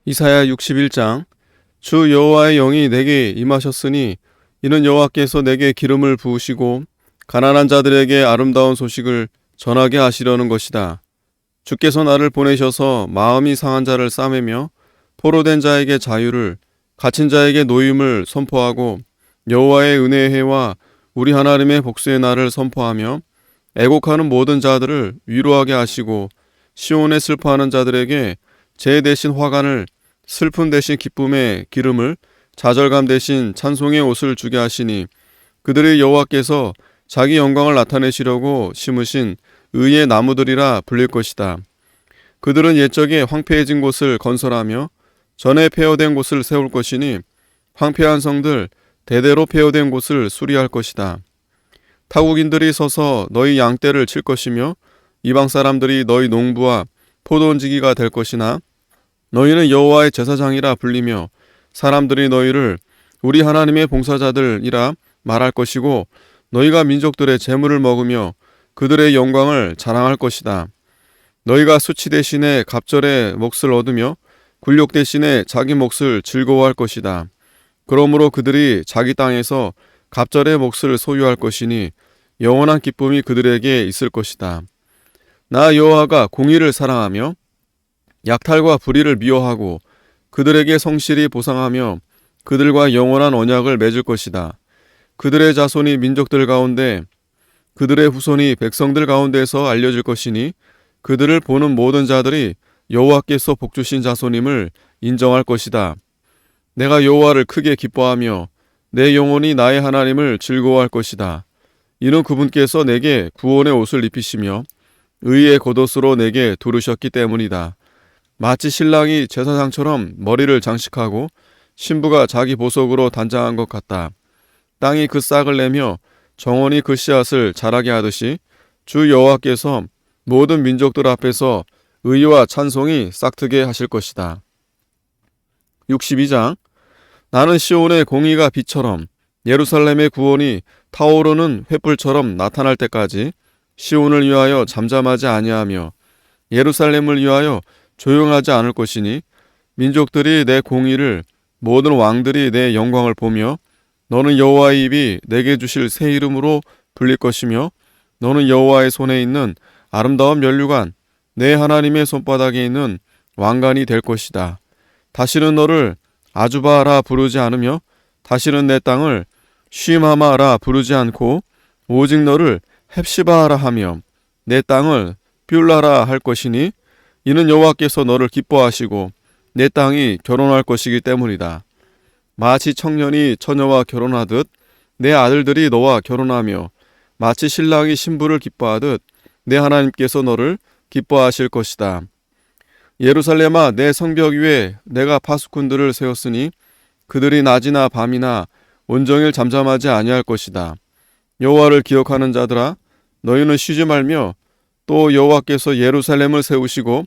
이사야 61장. 주 여호와의 영이 내게 임하셨으니 이는 여호와께서 내게 기름을 부으시고 가난한 자들에게 아름다운 소식을 전하게 하시려는 것이다. 주께서 나를 보내셔서 마음이 상한 자를 싸매며 포로된 자에게 자유를, 갇힌 자에게 노임을 선포하고 여호와의 은혜의 해와 우리 하나님의 복수의 날을 선포하며 애곡하는 모든 자들을 위로하게 하시고 시온에 슬퍼하는 자들에게 제 대신 화관을, 슬픔 대신 기쁨의 기름을, 좌절감 대신 찬송의 옷을 주게 하시니 그들의 여호와께서 자기 영광을 나타내시려고 심으신 의의 나무들이라 불릴 것이다. 그들은 옛적에 황폐해진 곳을 건설하며 전에 폐허된 곳을 세울 것이니 황폐한 성들, 대대로 폐허된 곳을 수리할 것이다. 타국인들이 서서 너희 양떼를 칠 것이며 이방 사람들이 너희 농부와 포도원지기가 될 것이나 너희는 여호와의 제사장이라 불리며 사람들이 너희를 우리 하나님의 봉사자들이라 말할 것이고 너희가 민족들의 재물을 먹으며 그들의 영광을 자랑할 것이다. 너희가 수치 대신에 갑절의 몫을 얻으며 굴욕 대신에 자기 몫을 즐거워할 것이다. 그러므로 그들이 자기 땅에서 갑절의 몫을 소유할 것이니 영원한 기쁨이 그들에게 있을 것이다. 나 여호와가 공의를 사랑하며 약탈과 불의를 미워하고 그들에게 성실히 보상하며 그들과 영원한 언약을 맺을 것이다. 그들의 자손이 민족들 가운데, 그들의 후손이 백성들 가운데서 알려질 것이니 그들을 보는 모든 자들이 여호와께서 복주신 자손임을 인정할 것이다. 내가 여호와를 크게 기뻐하며 내 영혼이 나의 하나님을 즐거워할 것이다. 이는 그분께서 내게 구원의 옷을 입히시며 의의 겉옷으로 내게 두르셨기 때문이다. 마치 신랑이 제사장처럼 머리를 장식하고 신부가 자기 보석으로 단장한 것 같다. 땅이 그 싹을 내며 정원이 그 씨앗을 자라게 하듯이 주 여호와께서 모든 민족들 앞에서 의와 찬송이 싹트게 하실 것이다. 62장. 나는 시온의 공의가 빛처럼 예루살렘의 구원이 타오르는 횃불처럼 나타날 때까지 시온을 위하여 잠잠하지 아니하며 예루살렘을 위하여 조용하지 않을 것이니 민족들이 내 공의를, 모든 왕들이 내 영광을 보며 너는 여호와의 입이 내게 주실 새 이름으로 불릴 것이며 너는 여호와의 손에 있는 아름다운 면류관, 내 하나님의 손바닥에 있는 왕관이 될 것이다. 다시는 너를 아주바라 부르지 않으며 다시는 내 땅을 쉬마마라 부르지 않고 오직 너를 헵시바라 하며 내 땅을 뷸라라 할 것이니 이는 여호와께서 너를 기뻐하시고 내 땅이 결혼할 것이기 때문이다. 마치 청년이 처녀와 결혼하듯 내 아들들이 너와 결혼하며 마치 신랑이 신부를 기뻐하듯 내 하나님께서 너를 기뻐하실 것이다. 예루살렘아, 내 성벽 위에 내가 파수꾼들을 세웠으니 그들이 낮이나 밤이나 온종일 잠잠하지 아니할 것이다. 여호와를 기억하는 자들아, 너희는 쉬지 말며 또 여호와께서 예루살렘을 세우시고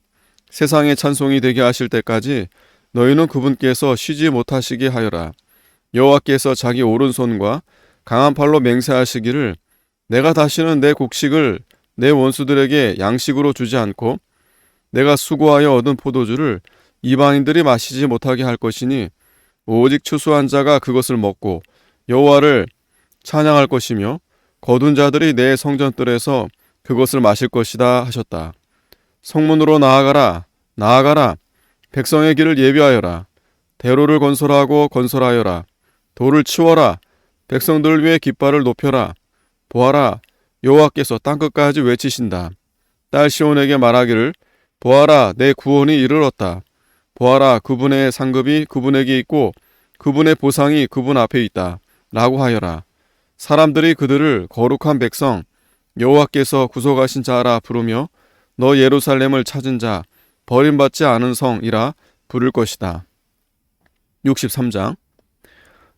세상의 찬송이 되게 하실 때까지 너희는 그분께서 쉬지 못하시게 하여라. 여호와께서 자기 오른손과 강한 팔로 맹세하시기를 내가 다시는 내 곡식을 내 원수들에게 양식으로 주지 않고 내가 수고하여 얻은 포도주를 이방인들이 마시지 못하게 할 것이니 오직 추수한 자가 그것을 먹고 여호와를 찬양할 것이며 거둔 자들이 내 성전들에서 그것을 마실 것이다 하셨다. 성문으로 나아가라, 나아가라. 백성의 길을 예비하여라. 대로를 건설하고 건설하여라. 돌을 치워라. 백성들 위에 깃발을 높여라. 보아라, 여호와께서 땅끝까지 외치신다. 딸 시온에게 말하기를 보아라, 내 구원이 이르렀다. 보아라, 그분의 상급이 그분에게 있고 그분의 보상이 그분 앞에 있다 라고 하여라. 사람들이 그들을 거룩한 백성, 여호와께서 구속하신 자라 부르며 너 예루살렘을 찾은 자, 버림받지 않은 성이라 부를 것이다. 63장.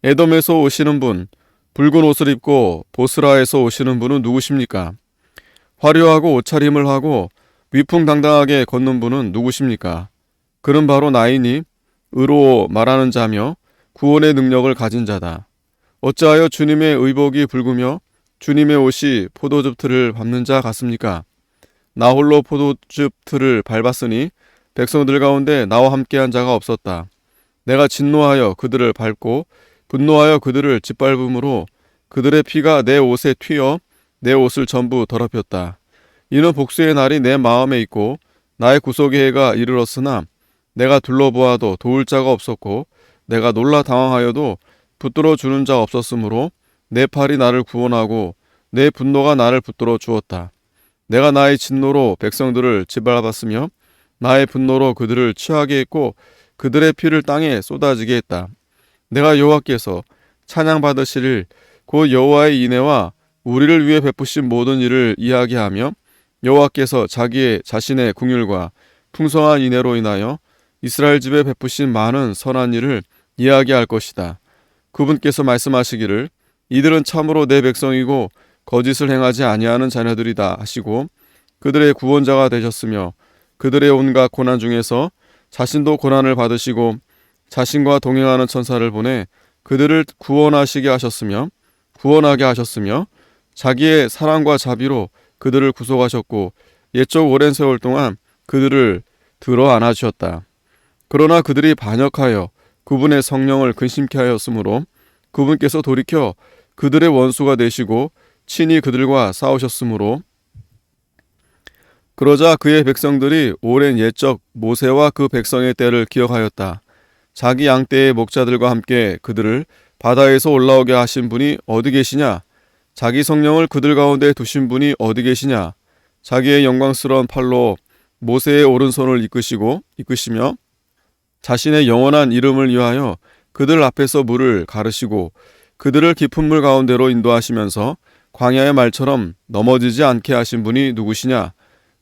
에돔에서 오시는 분, 붉은 옷을 입고 보스라에서 오시는 분은 누구십니까? 화려하고 옷차림을 하고 위풍당당하게 걷는 분은 누구십니까? 그는 바로 나이니 의로 말하는 자며 구원의 능력을 가진 자다. 어찌하여 주님의 의복이 붉으며 주님의 옷이 포도즙 틀을 밟는 자 같습니까? 나 홀로 포도즙 틀을 밟았으니 백성들 가운데 나와 함께한 자가 없었다. 내가 진노하여 그들을 밟고 분노하여 그들을 짓밟음으로 그들의 피가 내 옷에 튀어 내 옷을 전부 더럽혔다. 이는 복수의 날이 내 마음에 있고 나의 구속의 해가 이르렀으나 내가 둘러보아도 도울 자가 없었고 내가 놀라 당황하여도 붙들어 주는 자 없었으므로 내 팔이 나를 구원하고 내 분노가 나를 붙들어 주었다. 내가 나의 진노로 백성들을 짓밟았으며 나의 분노로 그들을 취하게 했고 그들의 피를 땅에 쏟아지게 했다. 내가 여호와께서 찬양받으시릴 곧 여호와의 인애와 우리를 위해 베푸신 모든 일을 이야기하며 여호와께서 자신의 긍휼과 풍성한 인애로 인하여 이스라엘 집에 베푸신 많은 선한 일을 이야기할 것이다. 그분께서 말씀하시기를 이들은 참으로 내 백성이고 거짓을 행하지 아니하는 자녀들이다 하시고 그들의 구원자가 되셨으며 그들의 온갖 고난 중에서 자신도 고난을 받으시고 자신과 동행하는 천사를 보내 그들을 구원하게 하셨으며 자기의 사랑과 자비로 그들을 구속하셨고 옛적 오랜 세월 동안 그들을 들어 안아주셨다. 그러나 그들이 반역하여 그분의 성령을 근심케 하였으므로 그분께서 돌이켜 그들의 원수가 되시고 친히 그들과 싸우셨으므로 그러자 그의 백성들이 오랜 옛적 모세와 그 백성의 때를 기억하였다. 자기 양떼의 목자들과 함께 그들을 바다에서 올라오게 하신 분이 어디 계시냐? 자기 성령을 그들 가운데 두신 분이 어디 계시냐? 자기의 영광스러운 팔로 모세의 오른손을 이끄시며 자신의 영원한 이름을 위하여 그들 앞에서 물을 가르시고 그들을 깊은 물 가운데로 인도하시면서 광야의 말처럼 넘어지지 않게 하신 분이 누구시냐?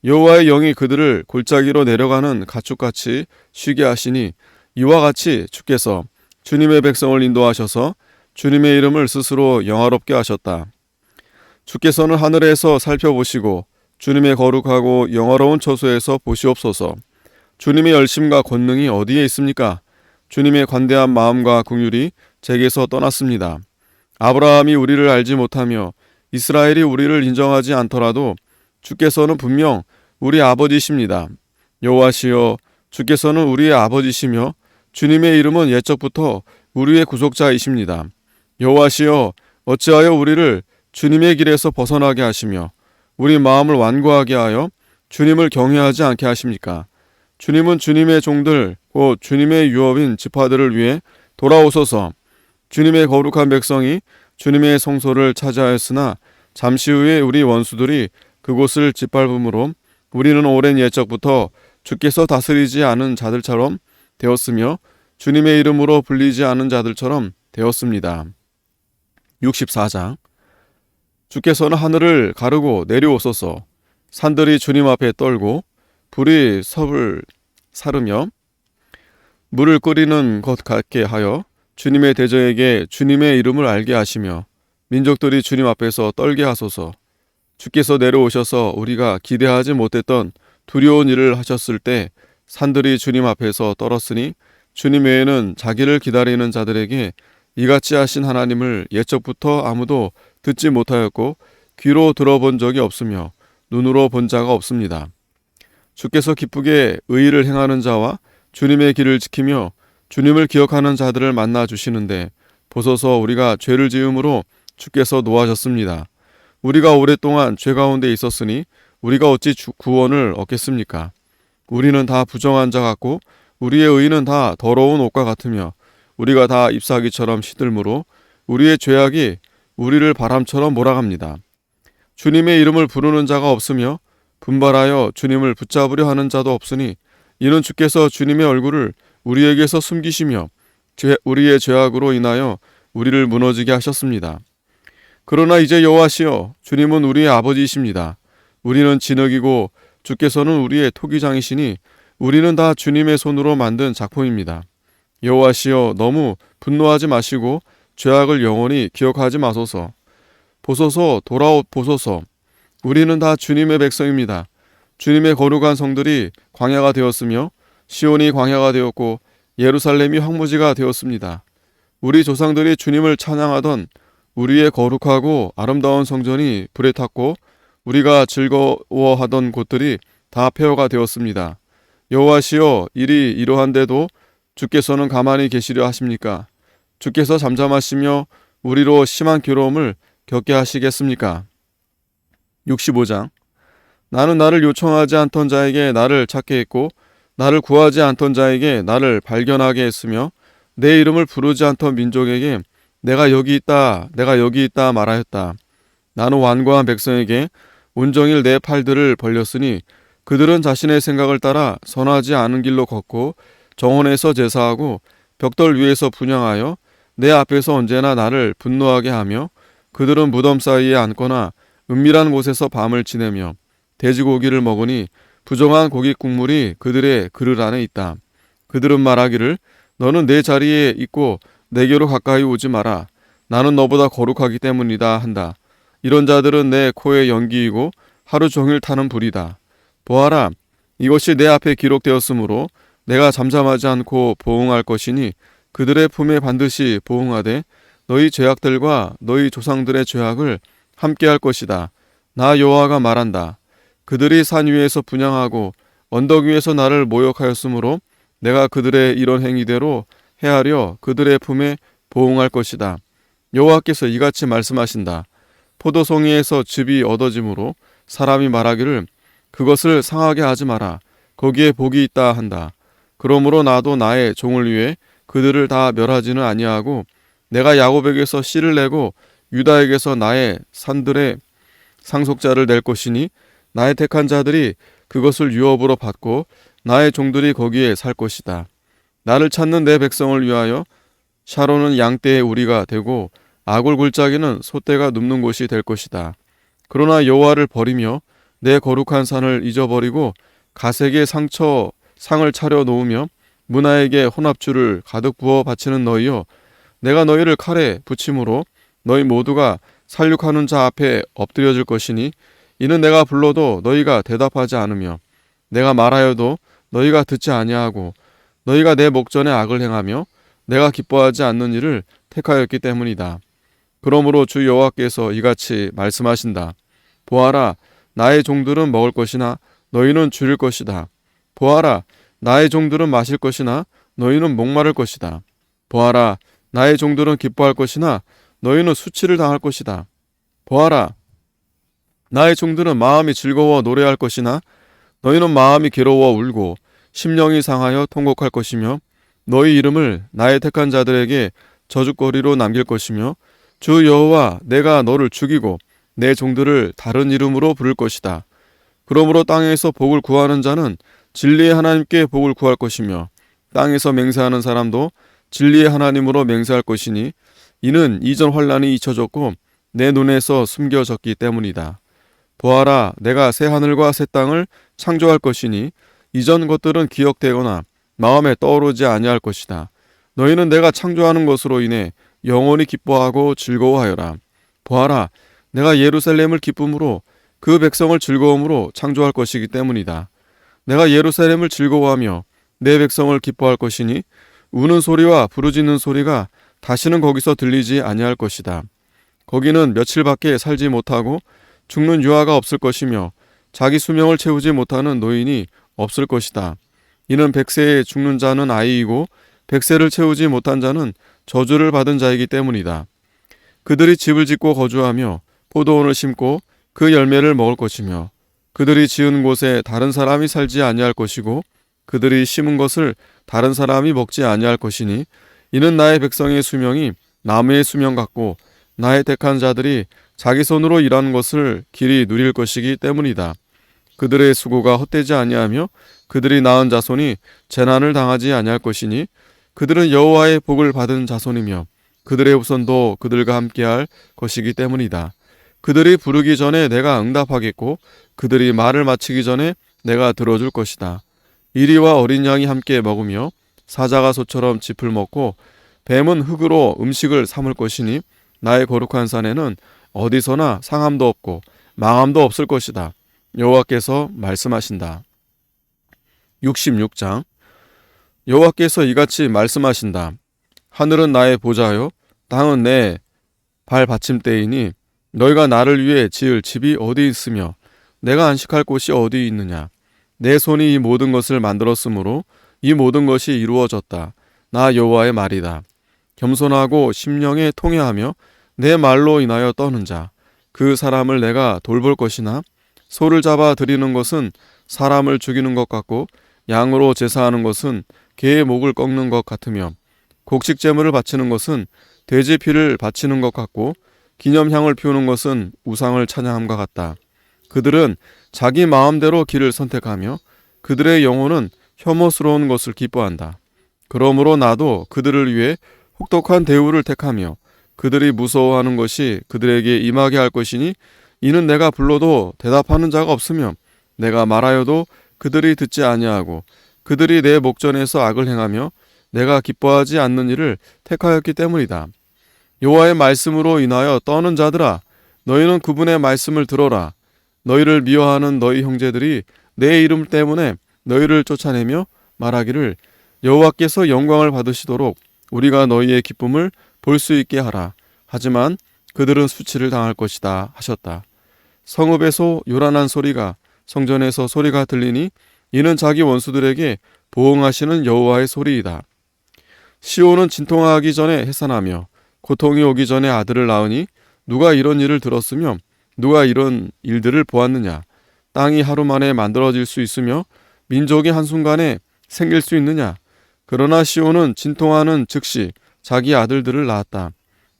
여호와의 영이 그들을 골짜기로 내려가는 가축같이 쉬게 하시니 이와 같이 주께서 주님의 백성을 인도하셔서 주님의 이름을 스스로 영화롭게 하셨다. 주께서는 하늘에서 살펴보시고 주님의 거룩하고 영화로운 처소에서 보시옵소서. 주님의 열심과 권능이 어디에 있습니까? 주님의 관대한 마음과 긍휼이 제게서 떠났습니다. 아브라함이 우리를 알지 못하며 이스라엘이 우리를 인정하지 않더라도 주께서는 분명 우리 아버지십니다. 여호와시여, 주께서는 우리의 아버지시며 주님의 이름은 옛적부터 우리의 구속자이십니다. 여호와시여, 어찌하여 우리를 주님의 길에서 벗어나게 하시며 우리 마음을 완고하게 하여 주님을 경외하지 않게 하십니까? 주님은 주님의 종들 곧 주님의 유업인 지파들을 위해 돌아오소서. 주님의 거룩한 백성이 주님의 성소를 차지하였으나 잠시 후에 우리 원수들이 그곳을 짓밟음으로 우리는 오랜 옛적부터 주께서 다스리지 않은 자들처럼 되었으며 주님의 이름으로 불리지 않은 자들처럼 되었습니다. 64장. 주께서는 하늘을 가르고 내려오소서. 산들이 주님 앞에 떨고 불이 섭을 사르며 물을 끓이는 것 같게 하여 주님의 대적에게 주님의 이름을 알게 하시며 민족들이 주님 앞에서 떨게 하소서. 주께서 내려오셔서 우리가 기대하지 못했던 두려운 일을 하셨을 때 산들이 주님 앞에서 떨었으니 주님 외에는 자기를 기다리는 자들에게 이같이 하신 하나님을 옛적부터 아무도 듣지 못하였고 귀로 들어본 적이 없으며 눈으로 본 자가 없습니다. 주께서 기쁘게 의의를 행하는 자와 주님의 길을 지키며 주님을 기억하는 자들을 만나 주시는데 보소서 우리가 죄를 지음으로 주께서 노하셨습니다. 우리가 오랫동안 죄 가운데 있었으니 우리가 어찌 구원을 얻겠습니까? 우리는 다 부정한 자 같고 우리의 의는 다 더러운 옷과 같으며 우리가 다 잎사귀처럼 시들므로 우리의 죄악이 우리를 바람처럼 몰아갑니다. 주님의 이름을 부르는 자가 없으며 분발하여 주님을 붙잡으려 하는 자도 없으니 이는 주께서 주님의 얼굴을 우리에게서 숨기시며 우리의 죄악으로 인하여 우리를 무너지게 하셨습니다. 그러나 이제 여호와시여, 주님은 우리의 아버지이십니다. 우리는 진흙이고 주께서는 우리의 토기장이시니 우리는 다 주님의 손으로 만든 작품입니다. 여호와시여, 너무 분노하지 마시고 죄악을 영원히 기억하지 마소서. 보소서, 돌아보소서. 우리는 다 주님의 백성입니다. 주님의 거룩한 성들이 광야가 되었으며 시온이 광야가 되었고 예루살렘이 황무지가 되었습니다. 우리 조상들이 주님을 찬양하던 우리의 거룩하고 아름다운 성전이 불에 탔고 우리가 즐거워하던 곳들이 다 폐허가 되었습니다. 여호와시여, 일이 이러한데도 주께서는 가만히 계시려 하십니까? 주께서 잠잠하시며 우리로 심한 괴로움을 겪게 하시겠습니까? 65장. 나는 나를 요청하지 않던 자에게 나를 찾게 했고 나를 구하지 않던 자에게 나를 발견하게 했으며 내 이름을 부르지 않던 민족에게 내가 여기 있다, 내가 여기 있다 말하였다. 나는 완고한 백성에게 온종일 내 팔들을 벌렸으니 그들은 자신의 생각을 따라 선하지 않은 길로 걷고 정원에서 제사하고 벽돌 위에서 분향하여 내 앞에서 언제나 나를 분노하게 하며 그들은 무덤 사이에 앉거나 은밀한 곳에서 밤을 지내며 돼지고기를 먹으니 부정한 고기 국물이 그들의 그릇 안에 있다. 그들은 말하기를 너는 내 자리에 있고 내게로 가까이 오지 마라. 나는 너보다 거룩하기 때문이다 한다. 이런 자들은 내 코에 연기이고 하루 종일 타는 불이다. 보아라, 이것이 내 앞에 기록되었으므로 내가 잠잠하지 않고 보응할 것이니 그들의 품에 반드시 보응하되 너희 죄악들과 너희 조상들의 죄악을 함께할 것이다. 나 여호와가 말한다. 그들이 산 위에서 분향하고 언덕 위에서 나를 모욕하였으므로 내가 그들의 이런 행위대로 헤아려 그들의 품에 보응할 것이다. 여호와께서 이같이 말씀하신다. 포도송이에서 즙이 얻어짐으로 사람이 말하기를 그것을 상하게 하지 마라. 거기에 복이 있다 한다. 그러므로 나도 나의 종을 위해 그들을 다 멸하지는 아니하고 내가 야곱에게서 씨를 내고 유다에게서 나의 산들의 상속자를 낼 것이니 나의 택한 자들이 그것을 유업으로 받고 나의 종들이 거기에 살 것이다. 나를 찾는 내 백성을 위하여 샤론은 양떼의 우리가 되고 아굴 굴짜기는 소떼가 눕는 곳이 될 것이다. 그러나 여호와를 버리며 내 거룩한 산을 잊어버리고 가색의 상을 차려 놓으며 문화에게 혼합주를 가득 부어 바치는 너희여, 내가 너희를 칼에 붙임으로 너희 모두가 살육하는 자 앞에 엎드려질 것이니 이는 내가 불러도 너희가 대답하지 않으며 내가 말하여도 너희가 듣지 아니하고 너희가 내 목전에 악을 행하며 내가 기뻐하지 않는 일을 택하였기 때문이다. 그러므로 주 여호와께서 이같이 말씀하신다. 보아라, 나의 종들은 먹을 것이나 너희는 줄일 것이다. 보아라, 나의 종들은 마실 것이나 너희는 목마를 것이다. 보아라, 나의 종들은 기뻐할 것이나 너희는 수치를 당할 것이다. 보아라, 나의 종들은 마음이 즐거워 노래할 것이나 너희는 마음이 괴로워 울고 심령이 상하여 통곡할 것이며 너희 이름을 나의 택한 자들에게 저주거리로 남길 것이며 주 여호와 내가 너를 죽이고 내 종들을 다른 이름으로 부를 것이다. 그러므로 땅에서 복을 구하는 자는 진리의 하나님께 복을 구할 것이며 땅에서 맹세하는 사람도 진리의 하나님으로 맹세할 것이니 이는 이전 환난이 잊혀졌고 내 눈에서 숨겨졌기 때문이다. 보아라, 내가 새 하늘과 새 땅을 창조할 것이니 이전 것들은 기억되거나 마음에 떠오르지 아니할 것이다. 너희는 내가 창조하는 것으로 인해 영원히 기뻐하고 즐거워하여라. 보아라, 내가 예루살렘을 기쁨으로 그 백성을 즐거움으로 창조할 것이기 때문이다. 내가 예루살렘을 즐거워하며 내 백성을 기뻐할 것이니 우는 소리와 부르짖는 소리가 다시는 거기서 들리지 아니할 것이다. 거기는 며칠밖에 살지 못하고 죽는 유아가 없을 것이며 자기 수명을 채우지 못하는 노인이 없을 것이다. 이는 100세에 죽는 자는 아이이고 100세를 채우지 못한 자는 저주를 받은 자이기 때문이다. 그들이 집을 짓고 거주하며 포도원을 심고 그 열매를 먹을 것이며 그들이 지은 곳에 다른 사람이 살지 아니할 것이고 그들이 심은 것을 다른 사람이 먹지 아니할 것이니 이는 나의 백성의 수명이 나무의 수명 같고 나의 택한 자들이 자기 손으로 일하는 것을 길이 누릴 것이기 때문이다. 그들의 수고가 헛되지 아니하며 그들이 낳은 자손이 재난을 당하지 아니할 것이니 그들은 여호와의 복을 받은 자손이며 그들의 후손도 그들과 함께할 것이기 때문이다. 그들이 부르기 전에 내가 응답하겠고 그들이 말을 마치기 전에 내가 들어줄 것이다. 이리와 어린 양이 함께 먹으며 사자가 소처럼 짚을 먹고 뱀은 흙으로 음식을 삼을 것이니 나의 거룩한 산에는 어디서나 상함도 없고 망함도 없을 것이다. 여호와께서 말씀하신다. 66장. 여호와께서 이같이 말씀하신다. 하늘은 나의 보좌요 땅은 내 발 받침대이니 너희가 나를 위해 지을 집이 어디 있으며 내가 안식할 곳이 어디 있느냐. 내 손이 이 모든 것을 만들었으므로 이 모든 것이 이루어졌다. 나 여호와의 말이다. 겸손하고 심령에 통회하며 내 말로 인하여 떠는 자, 그 사람을 내가 돌볼 것이나 소를 잡아 드리는 것은 사람을 죽이는 것 같고 양으로 제사하는 것은 개의 목을 꺾는 것 같으며 곡식 제물을 바치는 것은 돼지 피를 바치는 것 같고 기념향을 피우는 것은 우상을 찬양함과 같다. 그들은 자기 마음대로 길을 선택하며 그들의 영혼은 혐오스러운 것을 기뻐한다. 그러므로 나도 그들을 위해 혹독한 대우를 택하며 그들이 무서워하는 것이 그들에게 임하게 할 것이니 이는 내가 불러도 대답하는 자가 없으며 내가 말하여도 그들이 듣지 아니하고 그들이 내 목전에서 악을 행하며 내가 기뻐하지 않는 일을 택하였기 때문이다. 여호와의 말씀으로 인하여 떠는 자들아, 너희는 그분의 말씀을 들어라. 너희를 미워하는 너희 형제들이 내 이름 때문에 너희를 쫓아내며 말하기를 여호와께서 영광을 받으시도록 우리가 너희의 기쁨을 볼 수 있게 하라. 하지만 그들은 수치를 당할 것이다 하셨다. 성읍에서 요란한 소리가 성전에서 소리가 들리니 이는 자기 원수들에게 보응하시는 여호와의 소리이다. 시온은 진통하기 전에 해산하며 고통이 오기 전에 아들을 낳으니 누가 이런 일을 들었으며 누가 이런 일들을 보았느냐. 땅이 하루 만에 만들어질 수 있으며 민족이 한순간에 생길 수 있느냐. 그러나 시온은 진통하는 즉시 자기 아들들을 낳았다.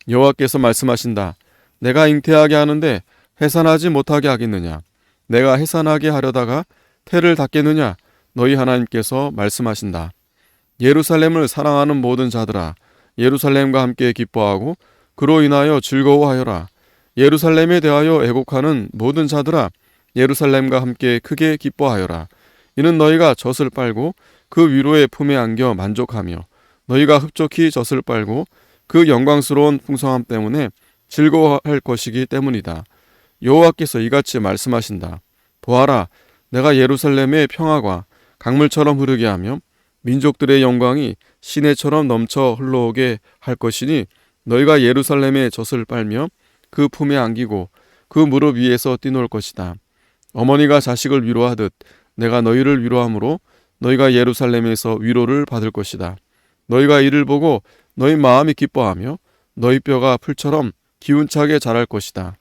여호와께서 말씀하신다. 내가 잉태하게 하는데 해산하지 못하게 하겠느냐. 내가 해산하게 하려다가 태를 닫겠느냐. 너희 하나님께서 말씀하신다. 예루살렘을 사랑하는 모든 자들아, 예루살렘과 함께 기뻐하고 그로 인하여 즐거워하여라. 예루살렘에 대하여 애곡하는 모든 자들아, 예루살렘과 함께 크게 기뻐하여라. 이는 너희가 젖을 빨고 그 위로의 품에 안겨 만족하며 너희가 흡족히 젖을 빨고 그 영광스러운 풍성함 때문에 즐거워할 것이기 때문이다. 여호와께서 이같이 말씀하신다. 보아라, 내가 예루살렘의 평화가 강물처럼 흐르게 하며 민족들의 영광이 시내처럼 넘쳐 흘러오게 할 것이니 너희가 예루살렘의 젖을 빨며 그 품에 안기고 그 무릎 위에서 뛰놀 것이다. 어머니가 자식을 위로하듯 내가 너희를 위로하므로 너희가 예루살렘에서 위로를 받을 것이다. 너희가 이를 보고 너희 마음이 기뻐하며 너희 뼈가 풀처럼 기운차게 자랄 것이다.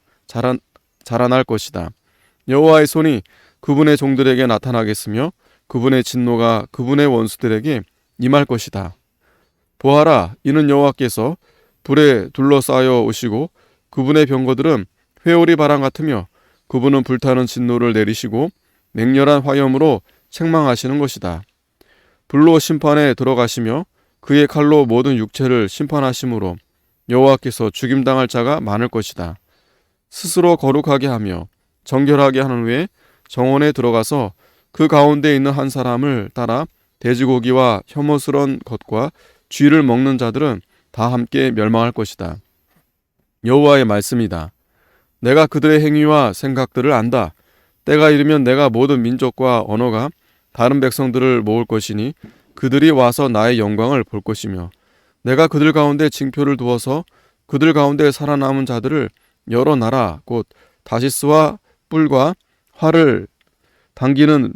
자라날 것이다. 여호와의 손이 그분의 종들에게 나타나겠으며 그분의 진노가 그분의 원수들에게 임할 것이다. 보아라, 이는 여호와께서 불에 둘러싸여 오시고 그분의 병거들은 회오리 바람 같으며 그분은 불타는 진노를 내리시고 맹렬한 화염으로 책망하시는 것이다. 불로 심판에 들어가시며 그의 칼로 모든 육체를 심판하심으로 여호와께서 죽임당할 자가 많을 것이다. 스스로 거룩하게 하며 정결하게 한 후에 정원에 들어가서 그 가운데 있는 한 사람을 따라 돼지고기와 혐오스러운 것과 쥐를 먹는 자들은 다 함께 멸망할 것이다. 여호와의 말씀이다. 내가 그들의 행위와 생각들을 안다. 때가 이르면 내가 모든 민족과 언어가 다른 백성들을 모을 것이니 그들이 와서 나의 영광을 볼 것이며 내가 그들 가운데 징표를 두어서 그들 가운데 살아남은 자들을 여러 나라 곧 다시스와 뿔과 활을 당기는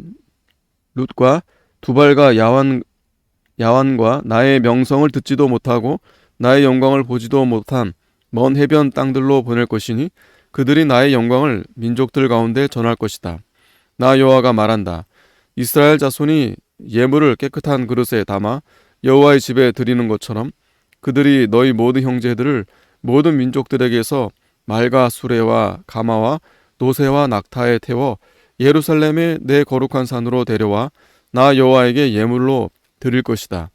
룻과 두발과 야완과 나의 명성을 듣지도 못하고 나의 영광을 보지도 못한 먼 해변 땅들로 보낼 것이니 그들이 나의 영광을 민족들 가운데 전할 것이다. 나 여호와가 말한다. 이스라엘 자손이 예물을 깨끗한 그릇에 담아 여호와의 집에 드리는 것처럼 그들이 너희 모든 형제들을 모든 민족들에게서 말과 수레와 가마와 노새와 낙타에 태워 예루살렘의 내 거룩한 산으로 데려와 나 여호와에게 예물로 드릴 것이다.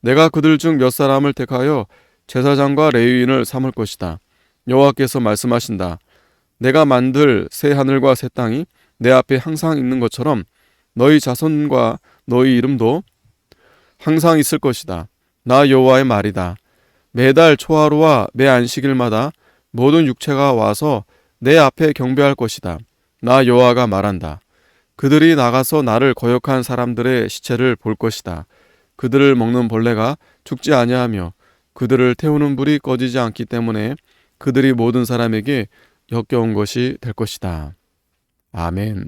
내가 그들 중 몇 사람을 택하여 제사장과 레위인을 삼을 것이다. 여호와께서 말씀하신다. 내가 만들 새 하늘과 새 땅이 내 앞에 항상 있는 것처럼 너희 자손과 너희 이름도 항상 있을 것이다. 나 여호와의 말이다. 매달 초하루와 매 안식일마다 모든 육체가 와서 내 앞에 경배할 것이다. 나 여호와가 말한다. 그들이 나가서 나를 거역한 사람들의 시체를 볼 것이다. 그들을 먹는 벌레가 죽지 아니하며 그들을 태우는 불이 꺼지지 않기 때문에 그들이 모든 사람에게 역겨운 것이 될 것이다. 아멘.